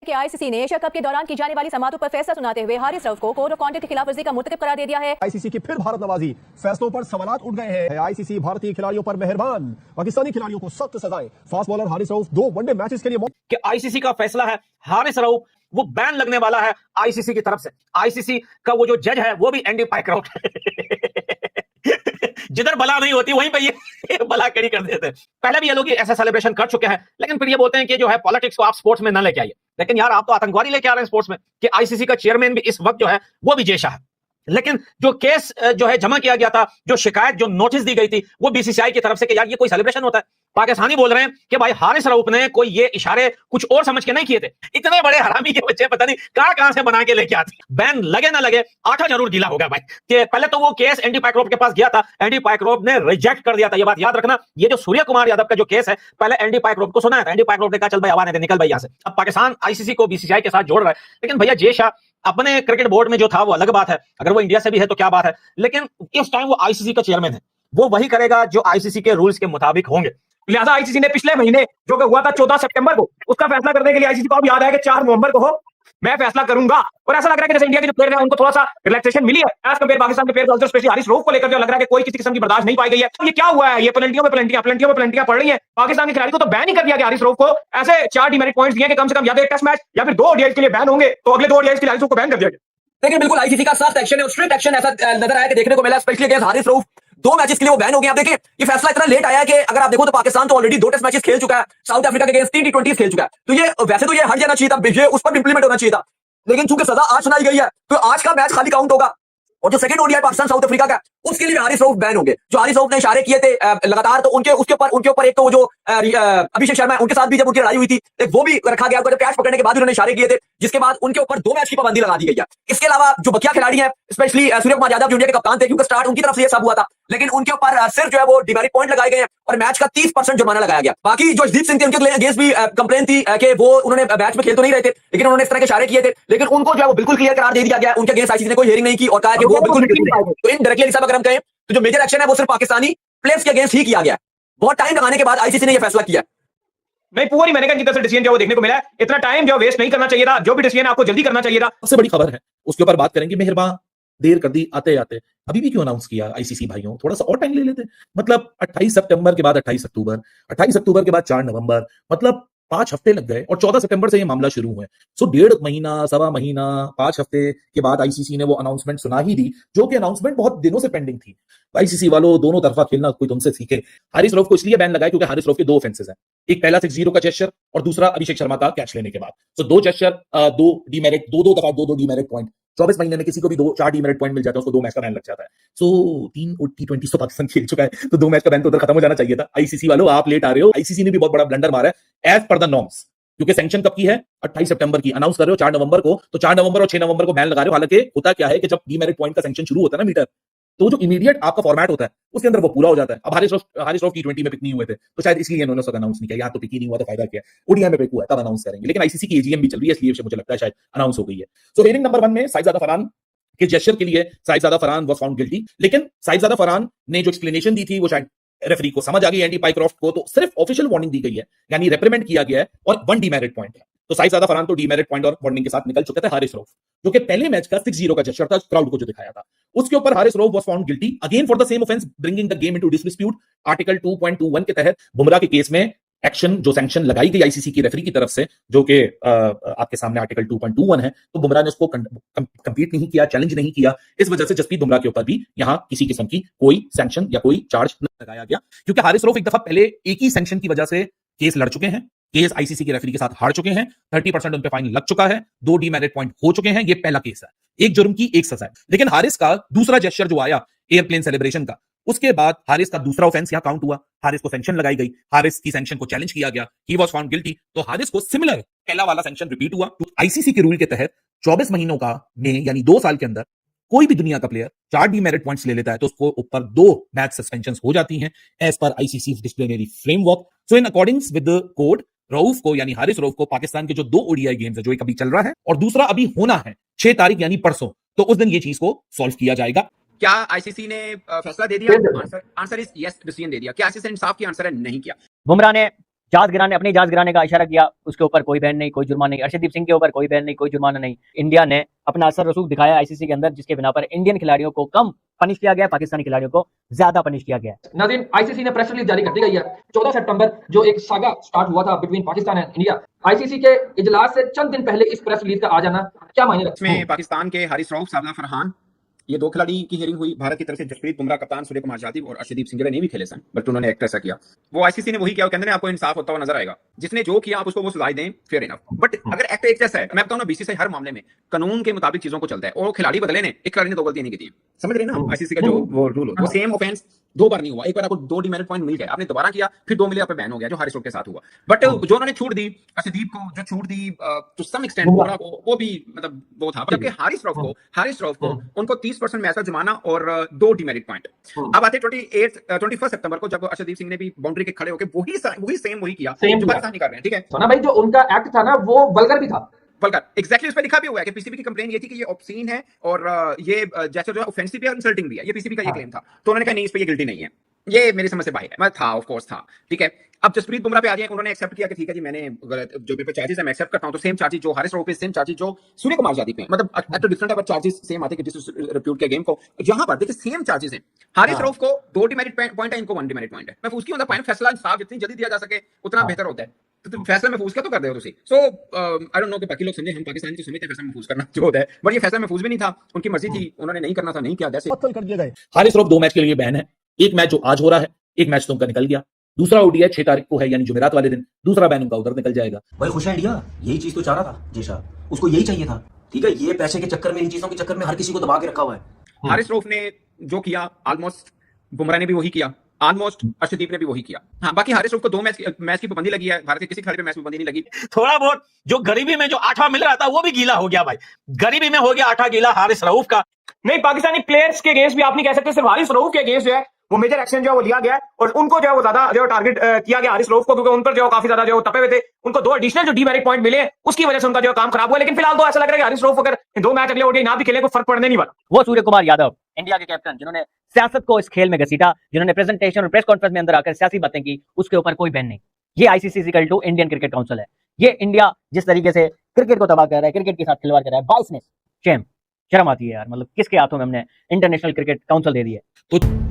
कि आईसीसी ने Asia cup के दौरान की जाने वाली समातों पर फैसला सुनाते हुए हारिस रऊफ को कोड ऑफ कॉन्डक्ट की खिलाफवर्जी का मुर्तकब करार दे दिया है। आईसीसी की फिर भारत नवाजी, फैसलों पर सवालात उठ गए हैं। आईसीसी भारतीय खिलाड़ियों पर मेहरबान, पाकिस्तानी खिलाड़ियों को सख्त सजाएं। Fast bowler Haris Rauf 2 one day matches के लिए कि आईसीसी का फैसला है, हारिस रऊफ वो बैन लगने वाला है आईसीसी की तरफ से। आईसीसी का वो जो जज है वो भी एंडी पाइक्रॉफ्ट जिधर बला नहीं होती वहीं पे ये बला कड़ी कर देते हैं। पहले भी ये लोग ऐसा सेलिब्रेशन कर चुके हैं, लेकिन फिर ये बोलते हैं कि जो है पॉलिटिक्स को आप स्पोर्ट्स में ना लेके आइए। लेकिन यार आप तो आतंकवादी लेके आ रहे हैं स्पोर्ट्स में, कि आईसीसी का चेयरमैन भी इस वक्त जो है वो भी जेशा है। लेकिन जो केस जो है जमा किया गया था, जो शिकायत जो नोटिस दी गई थी वो बीसीसीआई की तरफ से कि यार ये कोई सेलिब्रेशन होता है। पाकिस्तानी बोल रहे हैं कि भाई हारिस रऊफ ने कोई ये इशारे कुछ और समझ के नहीं किए थे। इतने बड़े हरामी के बच्चे पता नहीं कहां से बना के लेके आते। बैन लगे ना लगे आटा जरूर गीला होगा भाई। कि पहले तो वो केस एंडी पाइक्रॉफ्ट के पास गया था, एंडी पाइक्रॉफ्ट ने रिजेक्ट कर दिया था। ये बात याद रखना। ये जो सूर्य कुमार यादव का जो केस है, पहले एंडी पाइक्रॉफ्ट को सुना था, एंडी पाइक्रॉफ्ट ने कहा चल भाई आवाज निकल भाई यहां से। अब पाकिस्तान आईसीसी को बीसीसीआई के साथ जोड़ रहा है। लेकिन भैया जेशा अपने क्रिकेट बोर्ड में जो था वो अलग बात है, अगर वो इंडिया से भी है तो क्या बात है, लेकिन इस टाइम वो आईसीसी का चेयरमैन है। वो वही करेगा जो आईसीसी के रूल्स के मुताबिक होंगे। लिहाजा आईसीसी ने पिछले महीने जो हुआ था 14 सितंबर को, उसका फैसला करने के लिए आईसीसी को अब याद है कि 4 नवंबर को मैं फैसला करूंगा। और ऐसा लग रहा है कि जैसे इंडिया के जो प्लेयर हैं उनको थोड़ा सा रिलैक्सेशन मिली है एज कंपेयर पाकिस्तान के प्लेयर, स्पेशली हारिस रऊफ को लेकर जो लग रहा है कि कोई किसी किस्म की बर्दाश्त नहीं पाई गई है। ये क्या हुआ है? ये पेनल्टियां पड़ रही है। पाकिस्तान के खिलाड़ी को तो बैन ही कर दिया गया। हारिस रऊफ को ऐसे 4 डिमेरिट पॉइंट्स दिए कि कम से कम या तो एक टेस्ट मैच या फिर 2 ओडीआई के लिए बैन होंगे, तो अगले 2 ओडीआई के लिए हारिस रऊफ को बैन कर दिया गया। लेकिन बिल्कुल आईसीसी का सख्त एक्शन है और स्ट्रिक्ट एक्शन ऐसा नजर आया कि देखने को मिला, specially against Haris Rauf. 2 matches के लिए वो बैन हो गए। आप देखिए ये फैसला इतना लेट आया है कि अगर आप देखो तो पाकिस्तान तो ऑलरेडी 2 टेस्ट मैचेस खेल चुका है, साउथ अफ्रीका के अगेंस्ट 3 टी20 खेल चुका है। तो ये वैसे तो ये हट जाना चाहिए था, ये उस पर इंप्लीमेंट होना चाहिए था। लेकिन चूंकि सजा आज सुनाई गई है तो आज का मैच खाली काउंट होगा। और जो second ODI Pakistan south Africa का, उसके लिए हारिस रऊफ बैन होंगे। जो हारिस रऊफ ने इशारे किए थे लगातार, तो उनके ऊपर एक तो वो जो अभिषेक शर्मा है उनके साथ भी जब उनकी लड़ाई हुई थी, एक वो भी रखा गया, जब कैच पकड़ने के बाद उन्होंने इशारे किए थे, जिसके बाद उनके ऊपर 2 मैच की पाबंदी लगा दी गई है। इसके अलावा जो बकिया खिलाड़ी हैं, स्पेशली सूर्य कुमार यादव जो इंडिया के कप्तान थे, क्योंकि स्टार्ट उनकी तरफ से ये सब हुआ था, लेकिन उनके ऊपर सिर्फ जो है वो डिमेरिट पॉइंट लगाए गए हैं और मैच का 30% जुर्माना लगाया गया। बाकी जो जसदीप सिंह थे उनके अगेंस्ट भी कंप्लेन थी कि वो उन्होंने मैच में खेल तो नहीं रहे थे, लेकिन उन्होंने इस तरह के इशारे किए थे, लेकिन उनको जो है वो बिल्कुल क्लियर करार दे दिया गया। उनके अगेंस्ट आईसीसी ने कोई हियरिंग नहीं की और कहा कि वो बिल्कुल। तो इनडायरेक्टली अगर हम कहें तो जो मेजर एक्शन है वो सिर्फ पाकिस्तानी प्लेयर्स के अगेंस्ट ही किया गया है। बहुत टाइम लगाने के बाद आईसीसी ने यह फैसला किया। मैं पूरी मैंने कहा से डिसीजन जो देखने को मिला है, इतना टाइम जो वेस्ट नहीं करना चाहिए था। जो भी डिसीजन आपको जल्दी करना चाहिए था। सबसे बड़ी खबर है उसके ऊपर बात करेंगे। मेहरबान देर कर दी आते आते, अभी भी क्यों अनाउंस किया आईसीसी भाइयों? थोड़ा सा और टाइम ले लेते। मतलब 28 सितंबर के बाद 28 अक्टूबर, 28 अक्टूबर के बाद 4 नवंबर, मतलब 5 हफ्ते लग गए और 14 सितंबर से ये मामला शुरू हुआ है। सो 1.5 महीना, सवा महीना, 5 हफ्ते के बाद आईसीसी ने वो अनाउंसमेंट सुना ही दी, जो कि अनाउंसमेंट बहुत दिनों से पेंडिंग थी। आईसीसी वालों, दोनों तरफा खेलना कोई तुमसे सीखे। हारिस रऊफ को इसलिए बैन लगाया क्योंकि हारिस रऊफ के 2 ऑफेंसेस हैं। एक पहला 6-0 का जेस्चर और दूसरा अभिषेक शर्मा का कैच लेने के बाद। सो 2 जेस्चर, 2 डीमेरिट, 2 दफा 2 डीमेरिट पॉइंट। 24 महीने में किसी को भी 4 डीमेरिट पॉइंट मिल जाता है, उसको 2 मैच का बैन लग जाता है। सो 3 टी20 तो पाकिस्तान खेल चुका है, तो 2 मैच का बैन तो उधर खत्म हो जाना चाहिए था। आईसीसी वालों आप लेट आ रहे हो। आईसीसी ने भी बहुत बड़ा ब्लंडर मारा है एज पर द नॉर्म्स, क्योंकि सैंक्शन कब की है? 28 सितंबर की। अनाउंस कर रहे हो 4 नवंबर को, तो 4 नवंबर और 6 नवंबर को बैन लगा रहे हो। हालांकि होता क्या है कि जब डीमेरिट पॉइंट का सैंक्शन शुरू होता है ना मीटर, तो जो इमीडिएट आपका फॉर्मेट होता है उसके अंदर वो पूरा हो जाता है। अब हारिस रऊफ टी20 में पिक नहीं हुए थे, तो शायद इसलिए इन्होंने उसका अनाउंस नहीं किया। यहाँ तो पिक ही नहीं हुआ तो फायदा क्या? ओडीआई में पिक हुआ है तब अनाउंस करेंगे। लेकिन आईसीसी की एजीएम भी चल रही है, इसलिए मुझे लगता है शायद अनाउंस हो गई है। सो हेयरिंग नंबर 1 में साहिबजादा फरहान के जेस्चर के लिए Sahibzada Farhan was found guilty. लेकिन साहिबजादा फरहान ने जो एक्सप्लेनेशन दी थी वो शायद रेफरी को समझ आ गई, एंडी पाइक्रॉफ्ट को, तो सिर्फ ऑफिशियल वार्निंग दी गई है, यानी रेप्रिमेंड किया गया है और 1 डीमेरिट पॉइंट है। तो साहिबजादा फरहान तो डीमेरिट पॉइंट और वार्निंग के साथ निकल चुके थे। हारिस रऊफ जो कि पहले मैच का 6-0 का जेस्चर था, क्राउड को जो दिखाया था, उसके ऊपर Haris Rauf was found guilty again for the same offence bringing the game into disrepute. Article 2.21 के तहत बुमराह के केस में एक्शन जो सैंक्शन लगाई गई आईसीसी की रेफरी की तरफ से, जो कि आपके सामने आर्टिकल 2.21 है, तो बुमराह ने उसको कंप्लीट नहीं किया, चैलेंज नहीं किया। इस वजह से जसप्रीत बुमराह के ऊपर भी यहां किसी किस्म की कोई सैंक्शन या कोई चार्ज नहीं लगाया गया, क्योंकि हारिस रऊफ एक दफा पहले एक ही सैंक्शन की वजह से केस लड़ चुके हैं, केस आईसीसी के रेफरी के साथ हार चुके हैं, 30% उन पे फाइन लग चुका है, 2 डीमेरिट पॉइंट हो चुके हैं। ये पहला केस है, एक जुर्म की एक सजा है। लेकिन हारिस का दूसरा जेस्चर जो आया एयरप्लेन सेलिब्रेशन का, उसके बाद हारिस का दूसरा ऑफेंस यहां काउंट हुआ, हारिस को सैंक्शन लगाई गई, हारिस की सैंक्शन को चैलेंज किया गया, ही वाज फाउंड गिल्टी, तो हारिस को सिमिलर पहला वाला सैंक्शन रिपीट हुआ। तो आईसीसी के रूल के तहत 24 महीनों का में यानी 2 साल के अंदर कोई भी दुनिया का प्लेयर 4 डीमेरिट पॉइंट्स ले लेता है तो उसको ऊपर 2 मैच सस्पेंशंस हो जाती हैं एज पर ICC disciplinary framework. So in accordings with the code, Rauf को यानी हारिस रऊफ को पाकिस्तान के जो 2 ओडीआई गेम्स है, जो एक अभी चल रहा है और दूसरा अभी होना है 6 तारीख यानी परसों, तो उस दिन ये चीज को सॉल्व किया जाएगा। क्या आईसीसी ने फैसला दे दिया? आंसर इज यस, डिसीजन दे दिया। क्या आईसीसी ने इंसाफ किया? आंसर है नहीं किया। बुमराह ने जहाज गिराने, अपनी जहाज गिराने का इशारा किया, उसके ऊपर कोई बैन नहीं, कोई जुर्माना नहीं। अर्शदीप सिंह के ऊपर कोई बैन नहीं, कोई जुर्माना नहीं। इंडिया ने अपना असर रसूख दिखाया आईसीसी के अंदर, जिसके बिना पर इंडियन खिलाड़ियों को कम पनिश किया गया, पाकिस्तानी खिलाड़ियों को ज्यादा पनिश किया गया। नाज़रीन, आईसीसी ने प्रेस रिलीज जारी कर दी गई है। 14 सितंबर जो एक सागा स्टार्ट हुआ था between Pakistan and India, ICC के इजलास से चंद दिन पहले इस प्रेस रिलीज का आ जाना क्या मायने रखता है? इसमें पाकिस्तान के हारिस रऊफ, साबला फरहान, ये दो खिलाड़ी की हियरिंग हुई। भारत की तरफ से जसप्रीत बुमराह, कप्तान सूर्य कुमार यादव और अर्शदीप सिंह नहीं भी खेले सन, बट उन्होंने एक्ट ऐसा किया। वो आईसीसी ने वही किया, कहते हैं आपको इंसाफ होता हुआ नजर आएगा। जिसने जो किया आप उसको वो सजा दें, फेयर इनफ। बट अगर एक्ट एक जैसा है, मैं बताऊं ना, बीसीसीआई हर मामले में कानून के मुताबिक चीजों को चलता है। और वो खिलाड़ी बदले ने, एक खिलाड़ी ने दो गलतियां नहीं की थी, समझ रहे ना आईसीसी का जो वो रूल होता है। वो सेम ऑफेंस दो बार नहीं हुआ, एक बार आपको 2 डिमेरिट पॉइंट मिल गए, आपने दोबारा किया, फिर 2 मिले, आप पे बैन हो गया, जो हारिस रऊफ के साथ हुआ। बट जो उन्होंने छूट दी अर्शदीप को, जो छूट दी टू सम एक्सटेंट बुमराह को, वो भी मतलब वो था। जबकि हारिस रऊफ को उनको 30% मैच का जुर्माना और 2 डिमेरिट पॉइंट। अब आते 21 सितंबर को, जब अर्शदीप सिंह ने भी बाउंड्री के खड़े होकर वही किया जो पाकिस्तान कर रहे हैं। ठीक है सोना भाई, जो उनका एक्ट था ना वो वल्गर भी था। बल्कि एग्जैक्टली उस पर लिखा भी हुआ है कि पीसीबी की कंप्लेन ये थी कि ये ऑब्सीन है और ये जैसे जो है ऑफेंसिव है, इंसल्टिंग भी है। ये पीसीबी का ये क्लेम था। तो उन्होंने कहा नहीं, इस पे ये गिल्टी नहीं है। ये मेरी समझ से बाहर है। मैं था, ऑफ कोर्स था, ठीक है। अब जसप्रीत बुमराह पे आ जाए, उन्होंने एक्सेप्ट किया कि ठीक है जी, मैंने जो पेपर चार्जेस है मैं एक्सेप्ट करता हूं। तो सेम चार्जेस जो हारिस रऊफ पे, सेम चार्जेस जो सूर्य कुमार यादव पे, मतलब at different type charges same आते हैं कि जिस रिप्यूट के गेम को। यहां पर देखिए सेम चार्जेस हैं। हारिस रऊफ को 2 डिमेरिट पॉइंट है, इनको 1 डिमेरिट पॉइंट है। मैं उसकी मतलब पॉइंट फैसला इंसाफ जितनी जल्दी दिया जा सके उतना बेहतर होता है। तो फैसला महफूज क्या तो कर दे हो तुसी। सो आई डोंट नो कि बाकी लोग समझे, हम पाकिस्तानी तो समझते हैं फैसला महफूज करना जो होता है, बट ये फैसला महफूज भी नहीं था, उनकी मर्जी थी, उन्होंने नहीं करना था, नहीं किया, जैसे मुअत्तल कर दिए गए। हारिस रऊफ 2 मैच के लिए बैन है। एक मैच जो आज हो रहा है, एक मैच तो उनका निकल गया। दूसरा ओडीआई 6 तारीख को है, यानी जुमेरात वाले दिन दूसरा बैन उनका उधर निकल जाएगा। भाई खुश है इंडिया, यही चीज तो चाह रहा था जेशा, उसको यही चाहिए था। ठीक है, ये पैसे के चक्कर में, इन चीजों के चक्कर में हर किसी को दबा के रखा हुआ है। हारिस रऊफ ने जो किया ऑलमोस्ट बुमराह ने भी वही किया, ऑलमोस्ट अर्शदीप ने भी वही किया। हाँ, बाकी हारिस रऊफ को 2 मैच की पाबंदी लगी है। भारत के किसी खिलाड़ी पे मैच की पाबंदी नहीं लगी। थोड़ा बहुत जो गरीबी में जो आटा मिल रहा था वो भी गीला हो गया भाई। गरीबी में हो गया आटा गीला हारिस रऊफ का। नहीं, पाकिस्तानी प्लेयर्स के अगेंस्ट भी आप नहीं कह सकते, सिर्फ हारिस रऊफ के अगेंस्ट जो है वो मेजर एक्शन जो है वो लिया गया है। और उनको जो है वो ज्यादा जो टारगेट किया गया हारिस रऊफ को, क्योंकि उन पर जो काफी ज्यादा जो तपे हुए थे। उनको 2 एडिशनल जो डीमेरिट पॉइंट मिले, उसकी वजह से उनका जो काम खराब हुआ। लेकिन फिलहाल तो ऐसा लग रहा है कि हारिस रऊफ अगर 2 मैच अगले ओडीआई ना भी खेले, कोई फर्क पड़ने नहीं वाला। वो सूर्य कुमार यादव, इंडिया के कैप्टन, जिन्होंने सियासत को इस खेल में घसीटा, जिन्होंने प्रेजेंटेशन और प्रेस कॉन्फ्रेंस में अंदर आकर सियासी बातें की, उसके ऊपर कोई बैन नहीं। ये ICC equal to Indian cricket council है। ये इंडिया जिस तरीके से क्रिकेट को तबाह कर रहा है, क्रिकेट के साथ खिलवाड़ कर रहा है, बाइसनेस, शेम, शर्म आती है यार। मतलब किसके हाथों में हमने इंटरनेशनल क्रिकेट काउंसिल दे दी है। तो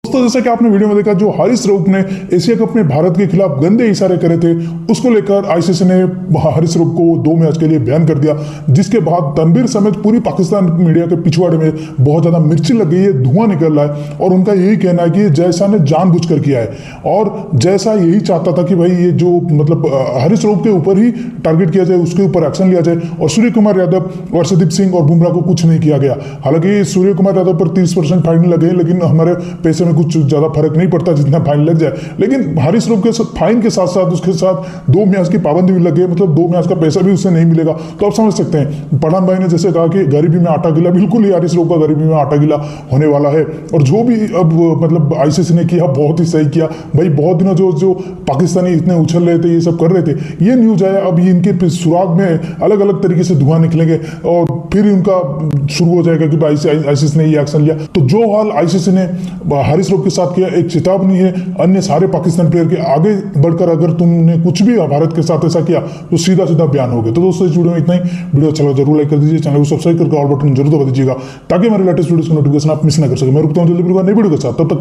दोस्तों जैसा कि आपने वीडियो में देखा, जो हारिस रऊफ ने एशिया कप में भारत के खिलाफ गंदे इशारे करे थे, उसको लेकर आईसीसी ने हारिस रऊफ को 2 मैच के लिए बैन कर दिया, जिसके बाद तनवीर समेत पूरी पाकिस्तान मीडिया के पिछवाड़े में बहुत ज्यादा मिर्ची लग गई है, धुआं निकल रहा है। और उनका यही कहना है कि जयसा ने जानबूझकर किया है और जयसा यही चाहता था कि भाई ये जो मतलब हारिस रऊफ के ऊपर ही टारगेट किया जाए, उसके ऊपर एक्शन लिया जाए। और सूर्य कुमार यादव, अर्शदीप सिंह और बुमराह को कुछ नहीं किया गया। हालांकि सूर्य कुमार यादव पर 30% फाइन लगे, लेकिन हमारे पैसे में कुछ ज्यादा फर्क नहीं पड़ता जितना फाइन लग जाए। लेकिन हारिस रऊफ के फाइन के साथ साथ उसके साथ 2 मैच की पाबंदी भी लग गई, मतलब 2 मैच का पैसा भी उससे नहीं मिलेगा। तो आप समझ सकते हैं, पठान भाई ने जैसे कहा कि गरीबी में आटा गिला, बिल्कुल ही हारिस रऊफ का गरीबी में आटा गिला होने वाला है। और जो भी अब मतलब आईसीसी ने किया बहुत ही सही किया भाई। बहुत दिनों जो पाकिस्तानी इतने उछल रहे थे, ये सब कर रहे थे, ये न्यूज आया, अब ये इनके सुराग में अलग अलग तरीके से धुआं निकलेंगे और फिर उनका शुरू हो जाएगा कि आईसीसी ने ये एक्शन लिया। तो जो हाल आईसीसी ने हारिस रऊफ के साथ किया, एक चेतावनी है अन्य सारे पाकिस्तान प्लेयर के, आगे बढ़कर अगर तुमने कुछ भी भारत के साथ ऐसा किया तो सीधा सीधा बयान हो गया। तो दोस्तों इस वीडियो में इतना ही। वीडियो अच्छा लगा जरूर लाइक कर दीजिए, चैनल को सब्सक्राइब करके ऑल बटन जरूर दबा दीजिएगा ताकि हमारे लेटेस्ट वीडियोस का नोटिफिकेशन आप मिस ना कर सके। मैं रुकता हूं जल्दी नई वीडियो के साथ, तब तक